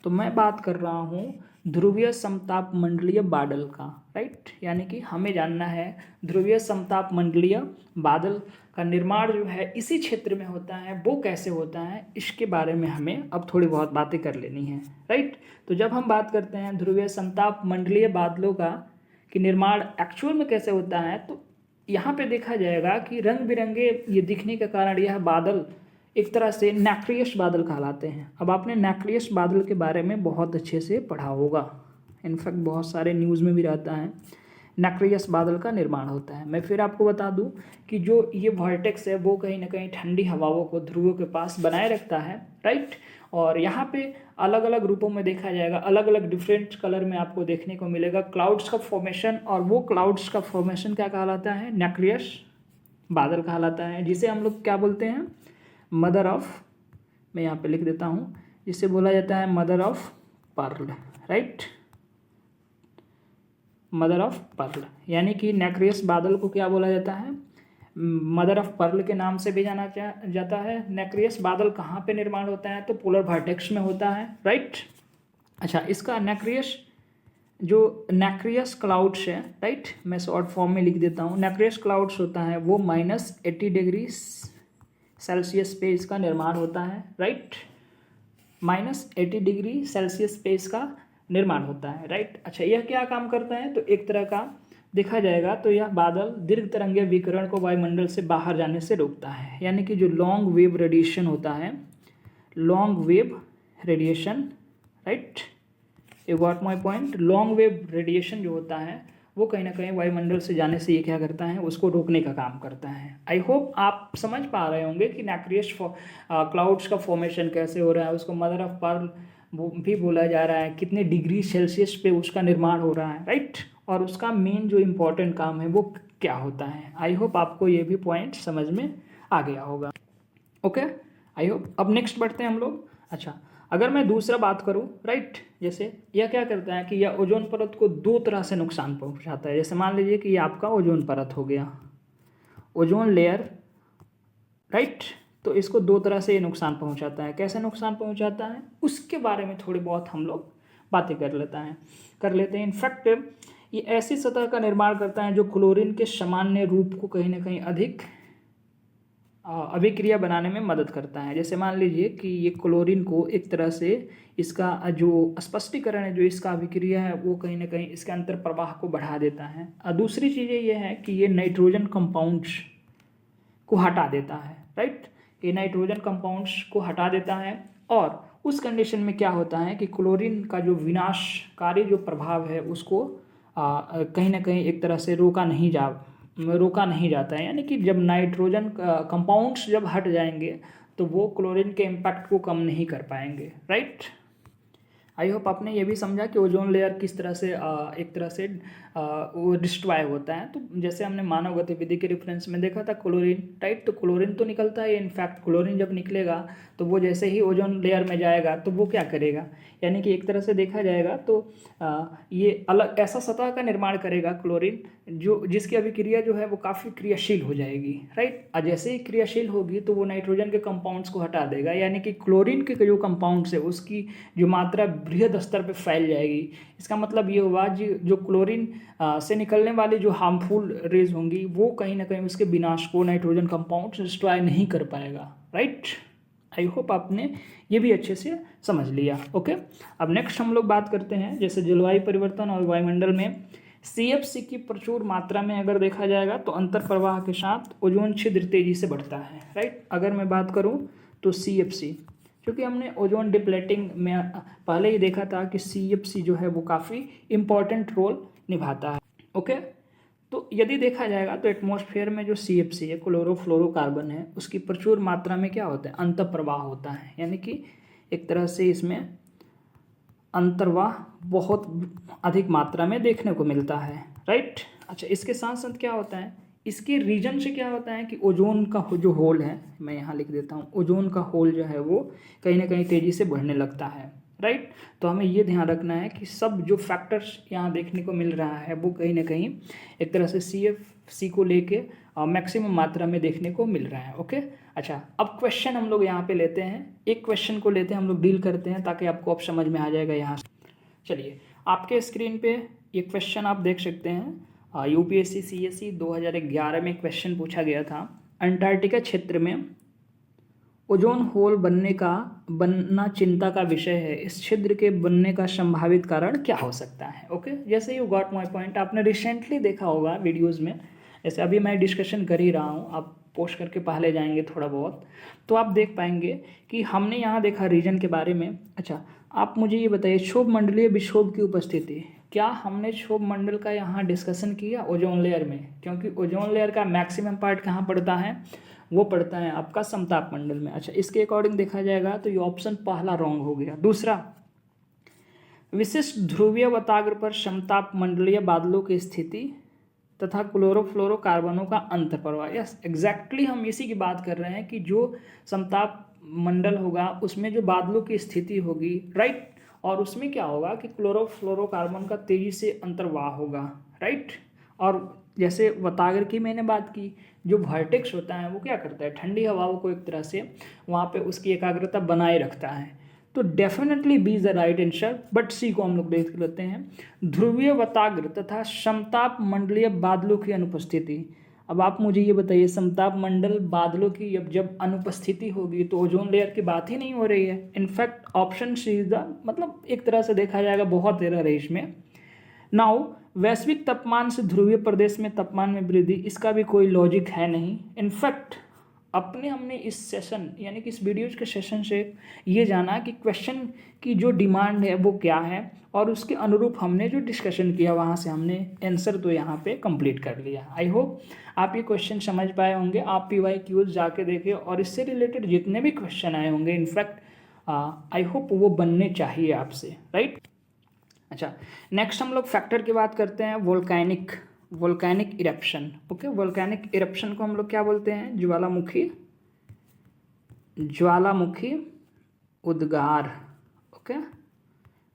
तो मैं बात कर रहा हूँ ध्रुवीय समताप मंडलीय बादल का, राइट। यानी कि हमें जानना है ध्रुवीय समताप मंडलीय बादल का निर्माण जो है इसी क्षेत्र में होता है, वो कैसे होता है, इसके बारे में हमें अब थोड़ी बहुत बातें कर लेनी है, राइट। तो जब हम बात करते हैं ध्रुवीय समताप मंडलीय बादलों का कि निर्माण एक्चुअल में कैसे होता है, तो यहाँ पे देखा जाएगा कि रंग बिरंगे ये दिखने के कारण यह बादल एक तरह से नैक्रियस बादल कहलाते हैं। अब आपने नैक्रियस बादल के बारे में बहुत अच्छे से पढ़ा होगा, इनफैक्ट बहुत सारे न्यूज़ में भी रहता है, नैक्रियस बादल का निर्माण होता है। मैं फिर आपको बता दूं कि जो ये वर्टेक्स है वो कहीं ना कहीं ठंडी हवाओं को ध्रुवों के पास बनाए रखता है, राइट। और यहाँ पे अलग अलग रूपों में देखा जाएगा, अलग अलग डिफरेंट कलर में आपको देखने को मिलेगा क्लाउड्स का फॉर्मेशन, और वो क्लाउड्स का फॉर्मेशन क्या कहलाता है, नैक्रियस बादल कहलाता है, जिसे हम लोग क्या बोलते हैं, मदर ऑफ, मैं यहाँ पे लिख देता हूँ, जिसे बोला जाता है mother of pearl, right, mother of pearl. यानी कि नैक्रियस बादल को क्या बोला जाता है, मदर ऑफ पर्ल के नाम से भी जाना जाता है। नैक्रियस बादल कहाँ पे निर्माण होता है, तो पोलर वर्टेक्स में होता है, राइट। अच्छा, इसका नैक्रियस जो नैक्रियस क्लाउड्स है, राइट, मैं शॉर्ट फॉर्म में लिख देता हूँ, नैक्रियस क्लाउड्स होता है वो -80 डिग्री सेल्सियस पे इसका निर्माण होता है, राइट, -80 डिग्री सेल्सियस पे इसका निर्माण होता है, राइट। अच्छा, यह क्या काम करता है, तो एक तरह का देखा जाएगा तो यह बादल दीर्घ तरंगीय विकिरण को वायुमंडल से बाहर जाने से रोकता है, यानी कि जो लॉन्ग वेव रेडिएशन होता है, long wave radiation, right, you got my point. Long wave radiation जो होता है वो कहीं ना कहीं वायुमंडल से जाने से ये क्या करता है, उसको रोकने का काम करता है। आई होप आप समझ पा रहे होंगे कि नैक्रियस क्लाउड्स का फॉर्मेशन कैसे हो रहा है, उसको मदर ऑफ पर्ल भी बोला जा रहा है, कितने डिग्री सेल्सियस पे उसका निर्माण हो रहा है, राइट, और उसका मेन जो इम्पोर्टेंट काम है वो क्या होता है। आई होप आपको ये भी पॉइंट समझ में आ गया होगा। Okay, I hope. अब नेक्स्ट बढ़ते हैं हम लोग। अच्छा, अगर मैं दूसरा बात करूं, राइट, जैसे यह क्या करता है कि यह ओजोन परत को दो तरह से नुकसान पहुंचाता है। जैसे मान लीजिए कि ये आपका ओजोन परत हो गया, ओजोन लेयर, राइट, तो इसको दो तरह से ये नुकसान पहुंचाता है। कैसे नुकसान पहुंचाता है उसके बारे में थोड़ी बहुत हम लोग बातें कर लेते हैं। इनफैक्ट ये ऐसी सतह का निर्माण करता है जो क्लोरीन के सामान्य रूप को कहीं ना कहीं अधिक अभिक्रिया बनाने में मदद करता है। जैसे मान लीजिए कि ये क्लोरीन को एक तरह से इसका जो स्पष्टीकरण है, जो इसका अभिक्रिया है, वो कहीं ना कहीं इसके अंतर प्रवाह को बढ़ा देता है। दूसरी चीज़ें ये है कि ये नाइट्रोजन कंपाउंड्स को हटा देता है, राइट, ये नाइट्रोजन कंपाउंड्स को हटा देता है। और उस कंडीशन में क्या होता है कि क्लोरीन का जो विनाशकारी जो प्रभाव है उसको कहीं ना कहीं एक तरह से रोका नहीं जाता है। यानी कि जब नाइट्रोजन कंपाउंड्स जब हट जाएंगे तो वो क्लोरीन के इम्पैक्ट को कम नहीं कर पाएंगे, राइट। आई होप आपने ये भी समझा कि ओजोन लेयर किस तरह से एक तरह से वो डिस्ट्रॉय होता है। तो जैसे हमने मानव गतिविधि के रेफरेंस में देखा था क्लोरीन, राइट, तो क्लोरीन तो निकलता है। इनफैक्ट क्लोरीन जब निकलेगा तो वो जैसे ही ओजोन लेयर में जाएगा तो वो क्या करेगा, यानी कि एक तरह से देखा जाएगा तो ये अलग ऐसा सतह का निर्माण करेगा क्लोरीन जिसकी अभिक्रिया जो है वो काफ़ी क्रियाशील हो जाएगी, राइट। और जैसे ही क्रियाशील होगी तो वो नाइट्रोजन के कंपाउंड्स को हटा देगा, यानी कि क्लोरीन के जो कंपाउंड्स है उसकी जो मात्रा बृहद स्तर पे फैल जाएगी। इसका मतलब ये हुआ जो क्लोरीन से निकलने वाली जो हार्मफुल रेज होंगी वो कहीं ना कहीं उसके विनाश को नाइट्रोजन कंपाउंड डिस्ट्रॉय नहीं कर पाएगा, राइट। आई होप आपने ये भी अच्छे से समझ लिया। ओके, अब नेक्स्ट हम लोग बात करते हैं जैसे जलवायु परिवर्तन और वायुमंडल में CFC की प्रचुर मात्रा में अगर देखा जाएगा तो अंतर प्रवाह के साथ ओजोन छिद्र तेजी से बढ़ता है, राइट। अगर मैं बात करूं तो CFC, क्योंकि हमने ओजोन डिप्लेटिंग में पहले ही देखा था कि CFC जो है वो काफ़ी इम्पॉर्टेंट रोल निभाता है। ओके, तो यदि देखा जाएगा तो एटमॉस्फेयर में जो CFC है, क्लोरोफ्लोरोकार्बन है, उसकी प्रचुर मात्रा में क्या होता है, अंतर्प्रवाह होता है। यानी कि एक तरह से इसमें अंतर्वाह बहुत अधिक मात्रा में देखने को मिलता है, राइट। अच्छा, इसके साथ साथ क्या होता है, इसके रीजन से क्या होता है कि ओजोन का जो होल है, मैं यहाँ लिख देता हूँ, ओजोन का होल जो है वो कहीं ना कहीं तेज़ी से बढ़ने लगता है, राइट। तो हमें ये ध्यान रखना है कि सब जो फैक्टर्स यहाँ देखने को मिल रहा है वो कहीं ना कहीं एक तरह से CFC को लेके मैक्सिमम मात्रा में देखने को मिल रहा है। ओके, अच्छा, अब क्वेश्चन हम लोग यहाँ पे लेते हैं, एक क्वेश्चन को लेते हैं हम लोग, डील करते हैं ताकि आपको अब समझ में आ जाएगा यहाँ से। चलिए, आपके स्क्रीन पे ये क्वेश्चन आप देख सकते हैं। UPSC CSE 2011 में क्वेश्चन पूछा गया था, अंटार्कटिका क्षेत्र में ओजोन होल बनना चिंता का विषय है, इस छिद्र के बनने का संभावित कारण क्या हो सकता है। ओके, जैसे यू गॉट माय पॉइंट, आपने रिसेंटली देखा होगा वीडियोस में, जैसे अभी मैं डिस्कशन कर ही रहा हूँ, आप पोस्ट करके पहले जाएंगे थोड़ा बहुत तो आप देख पाएंगे कि हमने यहाँ देखा रीजन के बारे में। अच्छा, आप मुझे ये बताइए, क्षोभ मंडलीय विक्षोभ की उपस्थिति, क्या हमने क्षोभ मंडल का यहाँ डिस्कशन किया ओजोन लेयर में, क्योंकि ओजोन लेयर का मैक्सिमम पार्ट कहाँ पड़ता है, वो पड़ता है आपका समताप मंडल में। अच्छा, इसके अकॉर्डिंग देखा जाएगा तो ये ऑप्शन पहला रॉन्ग हो गया। दूसरा, विशिष्ट ध्रुवीय वताग्र पर समताप मंडलीय बादलों की स्थिति तथा क्लोरोफ्लोरोकार्बनों का अंतर्प्रवाह। यस, एग्जैक्टली हम इसी की बात कर रहे हैं कि जो समताप मंडल होगा उसमें जो बादलों की स्थिति होगी, राइट, और उसमें क्या होगा कि क्लोरोफ्लोरोकार्बन का तेजी से अंतर्वाह होगा, राइट। और जैसे वताग्र की मैंने बात की, जो वर्टेक्स होता है वो क्या करता है, ठंडी हवाओं को एक तरह से वहाँ पे उसकी एकाग्रता बनाए रखता है। तो definitely B is the right answer, but C को हम लोग देख लेते हैं। ध्रुवीय वताग्र तथा समताप मंडलीय बादलों की अनुपस्थिति। अब आप मुझे ये बताइए, समताप मंडल बादलों की जब अनुपस्थिति होगी तो ओजोन लेयर की बात ही नहीं हो रही है। In fact option C is the, मतलब एक तरह से देखा जाएगा बहुत एरर है इसमें। नाउ वैश्विक तापमान से ध्रुवीय प्रदेश में तापमान में वृद्धि, इसका भी कोई लॉजिक है नहीं। इनफैक्ट हमने इस सेशन यानी कि इस वीडियोज के सेशन से ये जाना कि क्वेश्चन की जो डिमांड है वो क्या है, और उसके अनुरूप हमने जो डिस्कशन किया वहाँ से हमने आंसर तो यहाँ पे कंप्लीट कर लिया। आई होप आप ये क्वेश्चन समझ पाए होंगे। आप PYQs जाके देखिए और इससे रिलेटेड जितने भी क्वेश्चन आए होंगे, इनफैक्ट आई होप वो बनने चाहिए आपसे, राइट। अच्छा, नेक्स्ट हम लोग फैक्टर की बात करते हैं, volcanic eruption. Okay, volcanic eruption को हम लोग क्या बोलते हैं? ज्वालामुखी उद्गार। ओके,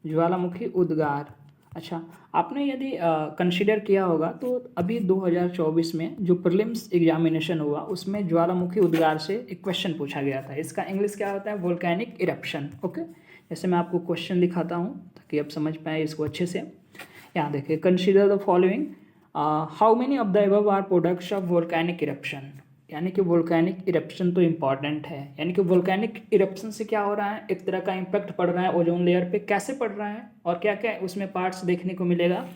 ज्वालामुखी उद्गार। अच्छा, आपने यदि कंसीडर किया होगा तो अभी 2024 में जो प्रीलिम्स एग्जामिनेशन हुआ उसमें ज्वालामुखी उद्गार से एक क्वेश्चन पूछा गया था। इसका इंग्लिश क्या होता है? Volcanic eruption. ओके, जैसे मैं आपको क्वेश्चन दिखाता हूँ ताकि आप समझ पाए इसको अच्छे से। यहाँ देखिए, consider the following, how many of the above are products of volcanic eruption. यानी कि वोल्केनिक इरप्शन तो इम्पॉर्टेंट है, यानी कि वोल्केनिक इरप्शन से क्या हो रहा है, एक तरह का इम्पैक्ट पड़ रहा है ओजोन लेयर पे। कैसे पड़ रहा है और क्या क्या उसमें पार्ट्स देखने को मिलेगा,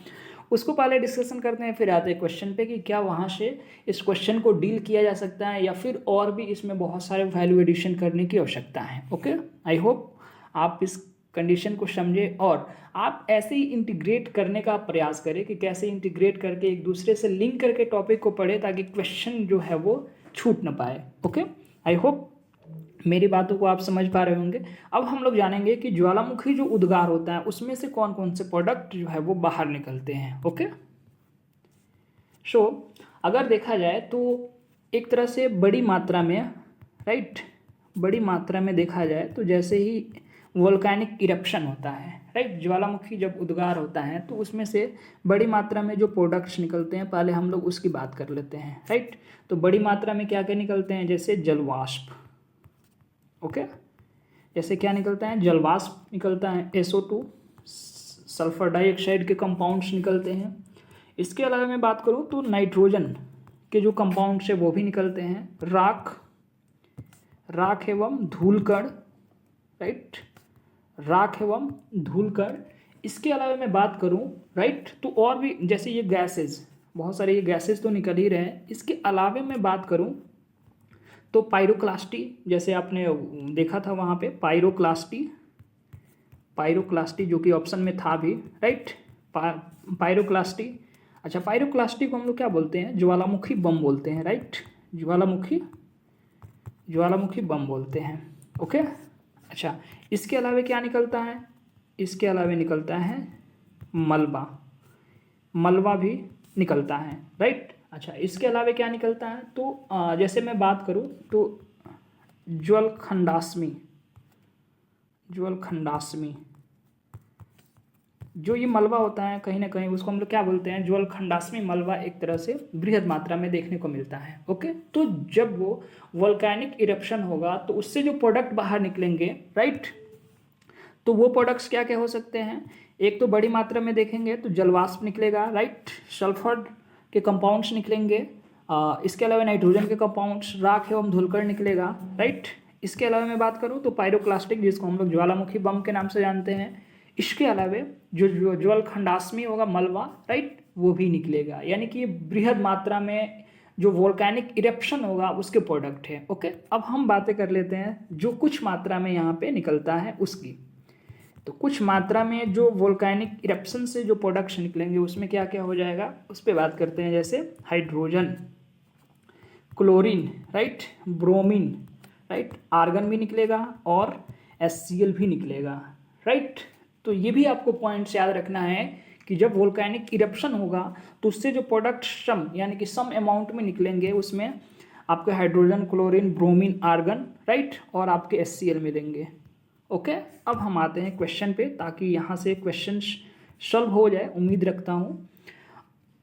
उसको पहले डिस्कशन करते हैं, फिर आते हैं क्वेश्चन पे कि क्या वहाँ से इस क्वेश्चन को डील किया जा सकता है या फिर और भी इसमें बहुत सारे वैल्यू एडिशन करने की आवश्यकता है। ओके, आई होप आप इस कंडीशन को समझे और आप ऐसे ही इंटीग्रेट करने का प्रयास करें कि कैसे इंटीग्रेट करके एक दूसरे से लिंक करके टॉपिक को पढ़े ताकि क्वेश्चन जो है वो छूट ना पाए। ओके, आई होप मेरी बातों को आप समझ पा रहे होंगे। अब हम लोग जानेंगे कि ज्वालामुखी जो उद्गार होता है उसमें से कौन कौन से प्रोडक्ट जो है वो बाहर निकलते हैं। ओके, सो अगर देखा जाए तो एक तरह से बड़ी मात्रा में, राइट, बड़ी मात्रा में देखा जाए तो जैसे ही वोल्केनिक इरप्शन होता है, राइट, ज्वालामुखी जब उद्गार होता है तो उसमें से बड़ी मात्रा में जो प्रोडक्ट्स निकलते हैं पहले हम लोग उसकी बात कर लेते हैं, राइट। तो बड़ी मात्रा में क्या क्या निकलते हैं? जैसे जलवाष्प। ओके, जैसे क्या निकलता है? जलवाष्प निकलता है, SO2, सल्फर डाइऑक्साइड के कंपाउंड्स निकलते हैं। इसके अलावा मैं बात करूँ तो नाइट्रोजन के जो कंपाउंड्स है वो भी निकलते हैं, राख एवं धूलकण, राइट, राख एवं धूलकण। इसके अलावा मैं बात करूं, राइट, तो और भी जैसे ये गैसेज, बहुत सारे ये गैसेज तो निकल ही रहे हैं। इसके अलावा मैं बात करूं तो पायरोक्लास्टी, जैसे आपने देखा था वहाँ पे पायरोक्लास्टी जो कि ऑप्शन में था भी, राइट, पायरोक्लास्टी। अच्छा, पायरोक्लास्टी को हम लोग क्या बोलते हैं? ज्वालामुखी बम बोलते हैं, राइट, ज्वालामुखी बम बोलते हैं। ओके, अच्छा, इसके अलावा क्या निकलता है? इसके अलावा निकलता है मलबा भी निकलता है, राइट। अच्छा, इसके अलावा क्या निकलता है? तो जैसे मैं बात करूं तो ज्वलखंडाश्मी, जो ये मलबा होता है कहीं ना कहीं उसको हम लोग क्या बोलते हैं? ज्वलखंडाश्मी मलबा एक तरह से बृहद मात्रा में देखने को मिलता है। ओके, तो जब वो वोल्केनिक इरप्शन होगा तो उससे जो प्रोडक्ट बाहर निकलेंगे, राइट, तो वो प्रोडक्ट्स क्या क्या हो सकते हैं? एक तो बड़ी मात्रा में देखेंगे तो जलवाष्प निकलेगा, राइट, सल्फर के कंपाउंड्स निकलेंगे, इसके अलावा नाइट्रोजन के कंपाउंड्स, राख एवं धूलकण निकलेगा, राइट। इसके अलावा मैं बात करूँ तो पायरोक्लास्टिक, जिसको हम लोग ज्वालामुखी बम के नाम से जानते हैं। इसके अलावा जो ज्वलखंडाश्मी होगा मलबा, राइट, वो भी निकलेगा। यानी कि ये बृहद मात्रा में जो वोल्केनिक इरप्शन होगा उसके प्रोडक्ट है। ओके, अब हम बातें कर लेते हैं जो कुछ मात्रा में यहाँ पे निकलता है उसकी। तो कुछ मात्रा में जो वोल्केनिक इरप्शन से जो प्रोडक्ट्स निकलेंगे उसमें क्या क्या हो जाएगा उस पर बात करते हैं। जैसे hydrogen, chlorine, right, bromine, right, argon भी निकलेगा और HCl भी निकलेगा, राइट। तो ये भी आपको पॉइंट्स याद रखना है कि जब वोल्केनिक इरप्शन होगा तो उससे जो प्रोडक्ट सम यानी कि सम अमाउंट में निकलेंगे उसमें आपके hydrogen, chlorine, bromine, argon, right, और आपके HCl मिलेंगे। ओके, अब हम आते हैं क्वेश्चन पे ताकि यहाँ से क्वेश्चन सॉल्व हो जाए, उम्मीद रखता हूँ।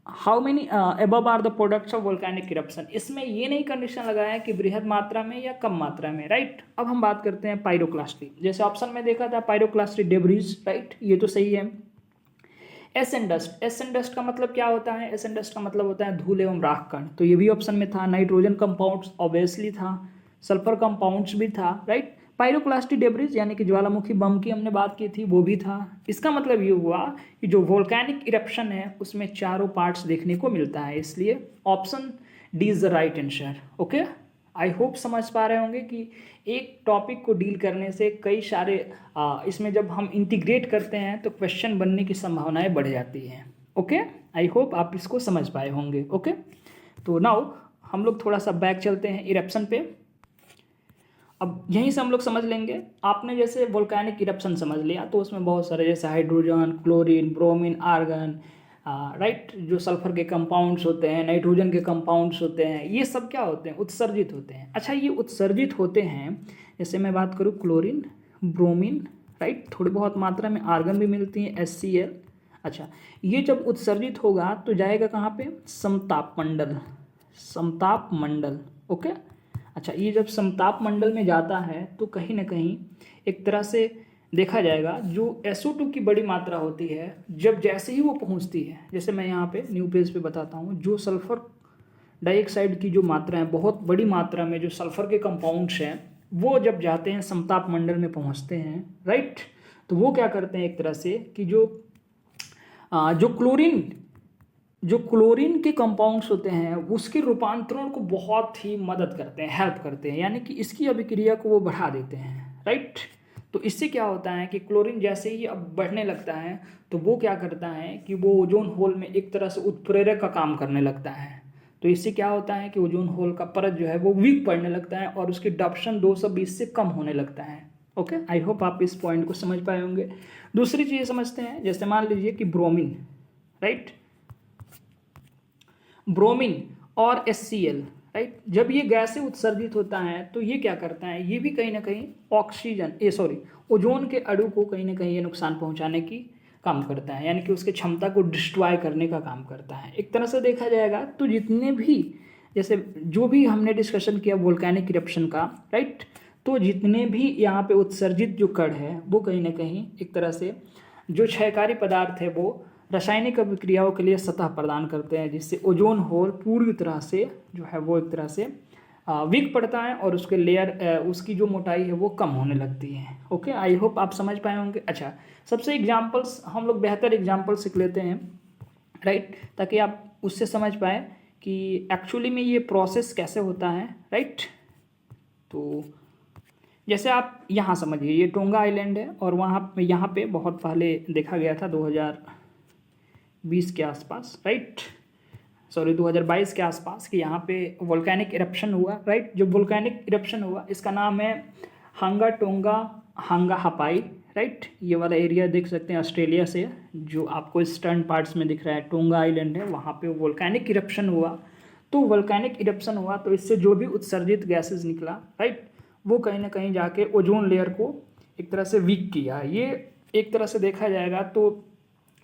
How many above are the products of volcanic eruption, इसमें ये नहीं कंडीशन लगाया है कि बृहद मात्रा में या कम मात्रा में, राइट। अब हम बात करते हैं पायरोक्लास्टी, जैसे ऑप्शन में देखा था पायरोक्लास्टी डेब्रिज, राइट, ये तो सही है। S and dust, S and dust का मतलब क्या होता है, एस एंड डस्ट का मतलब होता है धूल एवं राख कण, तो ये भी ऑप्शन में था। नाइट्रोजन कंपाउंड्स ऑब्वियसली था, सल्फर कंपाउंड्स भी था, राइट। पायरोक्लास्टी डेब्रिज यानी कि ज्वालामुखी बम की हमने बात की थी, वो भी था। इसका मतलब ये हुआ कि जो वोल्केनिक इरप्शन है उसमें चारों पार्ट्स देखने को मिलता है, इसलिए option D is the right answer. Okay, I hope समझ पा रहे होंगे कि एक टॉपिक को डील करने से कई सारे इसमें जब हम इंटीग्रेट करते हैं तो क्वेश्चन बनने की संभावनाएं बढ़ जाती हैं। ओके, आई होप आप इसको समझ पाए होंगे। ओके, तो नाउ हम लोग थोड़ा सा बैक चलते हैं इरप्शन पे। अब यहीं से हम लोग समझ लेंगे, आपने जैसे वोल्केनिक इरप्शन समझ लिया तो उसमें बहुत सारे जैसे hydrogen, chlorine, bromine, argon, right, जो सल्फर के कंपाउंड्स होते हैं, नाइट्रोजन के कंपाउंड्स होते हैं, ये सब क्या होते हैं, उत्सर्जित होते हैं। अच्छा, ये उत्सर्जित होते हैं, जैसे मैं बात करूँ क्लोरीन, ब्रोमीन, राइट, थोड़ी बहुत मात्रा में आर्गन भी मिलती है, HCl। अच्छा, ये जब उत्सर्जित होगा तो जाएगा कहाँ पे, समताप मंडल, समताप मंडल। ओके, अच्छा, ये जब समताप मंडल में जाता है तो कहीं ना कहीं एक तरह से देखा जाएगा जो SO2 की बड़ी मात्रा होती है, जब जैसे ही वो पहुंचती है, जैसे मैं यहाँ पे न्यू पेज पे बताता हूँ, जो सल्फर डाइऑक्साइड की जो मात्रा है, बहुत बड़ी मात्रा में जो सल्फर के कंपाउंड्स हैं, वो जब जाते हैं समताप मंडल में पहुँचते हैं, राइट, तो वो क्या करते हैं एक तरह से कि जो क्लोरीन के कंपाउंड्स होते हैं उसके रूपांतरण को बहुत ही मदद करते हैं, हेल्प करते हैं, यानी कि इसकी अभिक्रिया को वो बढ़ा देते हैं, राइट। तो इससे क्या होता है कि क्लोरीन जैसे ही अब बढ़ने लगता है तो वो क्या करता है कि वो ओजोन होल में एक तरह से उत्प्रेरक का काम करने लगता है। तो इससे क्या होता है कि ओजोन होल का परत जो है वो वीक पड़ने लगता है और उसकी डॉप्शन 220 से कम होने लगता है। ओके, आई होप आप इस पॉइंट को समझ पाए होंगे। दूसरी चीज़ समझते हैं, जैसे मान लीजिए कि ब्रोमीन, राइट, ब्रोमीन और HCl, राइट, जब ये गैस से उत्सर्जित होता है तो ये क्या करता है, ये भी कहीं ना कहीं ओजोन के अणु को कहीं ना कहीं ये नुकसान पहुंचाने की काम करता है, यानी कि उसकी क्षमता को डिस्ट्रॉय करने का काम करता है। एक तरह से देखा जाएगा तो जितने भी जैसे जो भी हमने डिस्कशन किया वोल्केनिक इरप्शन का, राइट, तो जितने भी यहाँ पे उत्सर्जित जो कण है वो कहीं ना कहीं एक तरह से जो क्षयकारी पदार्थ है वो रासायनिक अभिक्रियाओं के लिए सतह प्रदान करते हैं, जिससे ओजोन होल पूरी तरह से जो है वो एक तरह से वीक पड़ता है और उसके लेयर उसकी जो मोटाई है वो कम होने लगती है। ओके, आई होप आप समझ पाए होंगे। अच्छा, सबसे एग्जांपल्स हम लोग बेहतर एग्जांपल सीख लेते हैं, राइट, ताकि आप उससे समझ पाए कि एक्चुअली में ये प्रोसेस कैसे होता है, राइट। तो जैसे आप यहाँ समझिए, ये टोंगा आइलैंड है और यहाँ पे बहुत पहले देखा गया था 2020 के आसपास, राइट, सॉरी 2022 के आसपास, कि यहाँ पे वोल्केनिक इरप्शन हुआ, राइट। जो वोल्केनिक इरप्शन हुआ इसका नाम है हांगा टोंगा हांगा हापाई, राइट। ये वाला एरिया देख सकते हैं ऑस्ट्रेलिया से, जो आपको ईस्टर्न पार्ट्स में दिख रहा है टोंगा आइलैंड है, वहाँ पे वोल्केनिक इरप्शन हुआ। तो वोल्केनिक इरप्शन हुआ तो इससे जो भी उत्सर्जित गैसेज निकला, राइट, वो कहीं ना कहीं जाके ओजोन लेयर को एक तरह से वीक किया। ये एक तरह से देखा जाएगा तो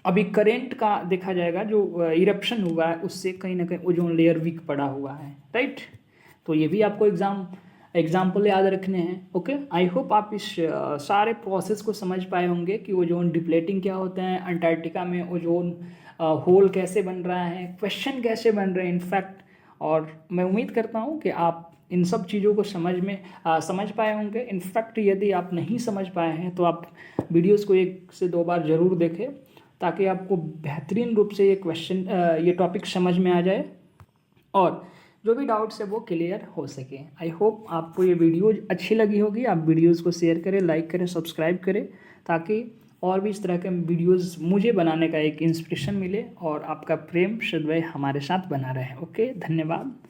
अभी करेंट का देखा जाएगा जो इरप्शन हुआ है उससे कहीं ना कहीं ओजोन लेयर वीक पड़ा हुआ है, राइट। तो ये भी आपको एग्जाम्पल याद रखने हैं। ओके, आई होप आप इस सारे प्रोसेस को समझ पाए होंगे कि ओजोन डिप्लेटिंग क्या होता है, अंटार्कटिका में ओजोन होल कैसे बन रहा है, क्वेश्चन कैसे बन रहे हैं इनफैक्ट। और मैं उम्मीद करता हूँ कि आप इन सब चीज़ों को समझ पाए होंगे। इनफैक्ट यदि आप नहीं समझ पाए हैं तो आप वीडियोस को 1 से 2 बार ज़रूर देखें, ताकि आपको बेहतरीन रूप से ये टॉपिक समझ में आ जाए और जो भी डाउट्स है वो क्लियर हो सके। आई होप आपको ये वीडियो अच्छी लगी होगी। आप वीडियोस को शेयर करें, लाइक करें, सब्सक्राइब करें, ताकि और भी इस तरह के वीडियोस मुझे बनाने का एक इंस्पिरेशन मिले और आपका प्रेम सदैव हमारे साथ बना रहे। ओके, धन्यवाद।